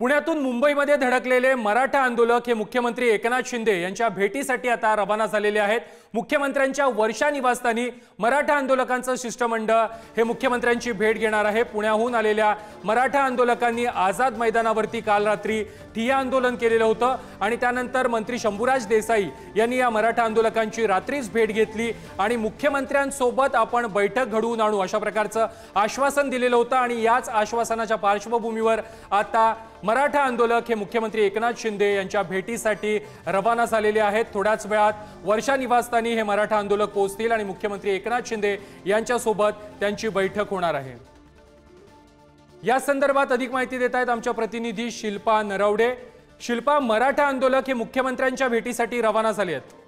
पुण्यातून मुंबईमध्ये धडकलेले मराठा आंदोलक हे मुख्यमंत्री एकनाथ शिंदे यांच्या भेटीसाठी आता रवाना झालेले आहेत। मुख्यमंत्र्यांच्या वर्षा निवासस्थानी मराठा आंदोलकांचं शिष्टमंडळ हे मुख्यमंत्र्यांची भेट घेणार आहे। पुण्याहून आलेल्या मराठा आंदोलकांनी आझाद मैदानावरती काल रात्री ठिय्या आंदोलन केलेलं होतं आणि त्यानंतर मंत्री शंभूराज देसाई यांनी या मराठा आंदोलकांची रात्रीच भेट घेतली आणि मुख्यमंत्र्यांसोबत आपण बैठक घडवून आणू अशा प्रकारचं आश्वासन दिलेलं होतं आणि याच आश्वासनाच्या पार्श्वभूमीवर आता मराठा आंदोलक हे मुख्यमंत्री एकनाथ शिंदे यांच्या भेटीसाठी रवाना झालेले आहेत। थोड्याच वेळात वर्षा निवासस्थानी हे मराठा आंदोलक पोहोचतील आणि मुख्यमंत्री एकनाथ शिंदे यांच्या सोबत त्यांची बैठक होणार आहे। या संदर्भात अधिक माहिती देत आहेत आमच्या प्रतिनिधी शिल्पा नरवडे। शिल्पा, मराठा आंदोलक हे मुख्यमंत्र्यांच्या भेटीसाठी रवाना झाले आहेत।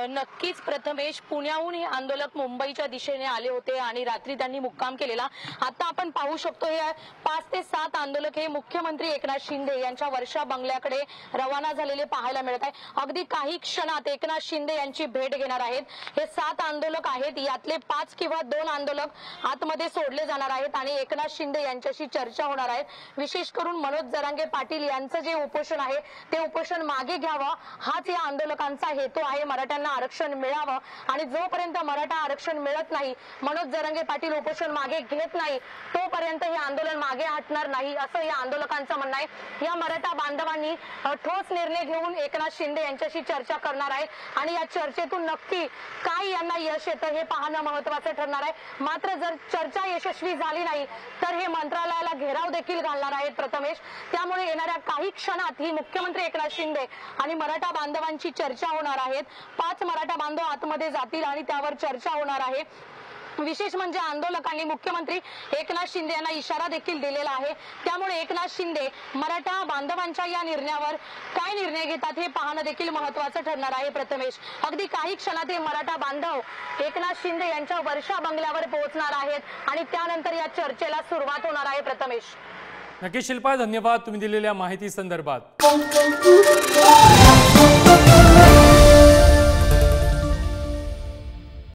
नक्कीच प्रथमेश, पुण्याहून हे आंदोलक मुंबईच्या दिशेने आले होते आणि रात्री त्यांनी मुक्काम केलेला। आता आपण पाहू शकतो हे 5 ते 7 आंदोलक हे मुख्यमंत्री एकनाथ शिंदे यांच्या वर्षा बंगल्याकडे रवाना झालेले पाहायला मिळत आहे। अगदी काही क्षणात एकनाथ शिंदे यांची भेट घेणार आहेत। हे 7 आंदोलक आहेत, यातले 5 किंवा 2 आंदोलक आतमध्ये सोडले जाणार आहेत आणि एकनाथ शिंदे यांच्याशी चर्चा होणार आहे। विशेष करून मनोज जरांगे पाटील यांचं जे उपोषण आहे ते उपोषण मागे घ्यावं हाच या आंदोलकांचा हेतू आहे। मराठ्यांना आरक्षण मिळावं आणि जोपर्यंत मराठा आरक्षण मिळत नाही, मनोज जरांगे पाटील उपोषण मागे घेत नाही, तोपर्यंत हे आंदोलन मागे हटणार नाही असं या आंदोलकांचं म्हणणं आहे। या मराठा बांधवांनी ठोस निर्णय घेऊन एकनाथ शिंदे यांच्याशी चर्चा करणार आहेत आणि या चर्चेतून नक्की काय यांना यश येतं हे पाहणं महत्त्वाचं ठरणार आहे। मात्र जर चर्चा यशस्वी झाली नाही तर हे मंत्रालयाला घेराव देखील घालणार आहेत प्रथमेश। त्यामुळे येणाऱ्या काही क्षणात ही मुख्यमंत्री एकनाथ शिंदे आणि मराठा बांधवांची चर्चा होणार आहे। 5 मराठा बांधव आतमध्ये जातील आणि त्यावर चर्चा होणार आहे। विशेष म्हणजे आंदोलकांनी मुख्यमंत्री एकनाथ शिंदे यांना इशारा देखील दिलेला आहे। त्यामुळे एकनाथ शिंदे मराठा बांधवांच्या या निर्णयावर काय निर्णय घेतात हे पाहणं देखील महत्त्वाचं ठरणार आहे प्रथमेश। अगदी काही क्षणात हे मराठा बांधव एकनाथ शिंदे यांच्या वर्षा बंगल्यावर पोहोचणार आहेत आणि त्यानंतर या चर्चेला सुरुवात होणार आहे प्रथमेश। नक्की शिल्पा, धन्यवाद तुम्ही दिलेल्या माहिती संदर्भात।